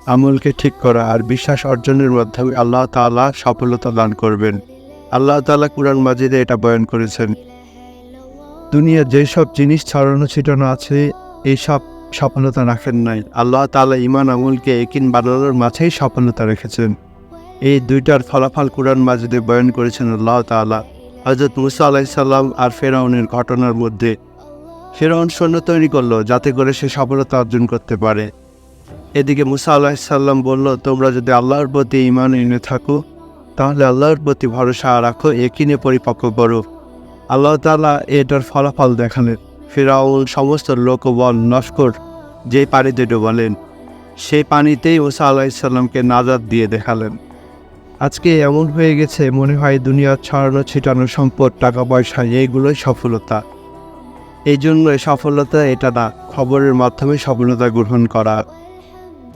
আমলকে ঠিক করা আর বিশ্বাস অর্জনের মাধ্যমে আল্লাহ তাআলা সফলতা দান করবেন। আল্লাহ তাআলা কুরআন মাজিদে এটা বয়ান করেছেন। দুনিয়ার যেসব জিনিস ছড়ানো ছিটানো আছে এইসব সফলতা রাখেন নাই। আল্লাহ তাআলা ঈমান আমলকে একিন বানানোর মাঝেই সফলতা রেখেছেন। এই দুইটার ফলাফল কুরআন মাজিদে বয়ান করেছেন আল্লাহ তাআলা। হযরত মুসা আলাইহিস সালাম আর ফেরাউনের ঘটনার মধ্যে ফেরাউন সৈন্য তৈরি করলো যাতে করে সে সফলতা অর্জন করতে পারে। এদিকে মুসা আলাইহিস সালাম বলল, তোমরা যদি আল্লাহর প্রতি ঈমান এনে থাকো তাহলে আল্লাহর প্রতি ভরসা রাখো, একিনে পরিপক্ব করো। আল্লাহ তাআলা এটার ফলাফল দেখালেন। ফিরআউন সমস্ত লোকবল লস্কর যে পানিতে ডোবালেন সেই পানিতেই মুসা আলাইহিস সালামকে নাজাত দিয়ে দেখালেন। আজকে এমন হয়ে গেছে মনে হয় দুনিয়ার ছড়ানো ছিটানো সম্পদ, টাকা পয়সা এইগুলোই সফলতা। এই জন্য সফলতা এটা না, খবরের মাধ্যমে সফলতা গ্রহণ করা।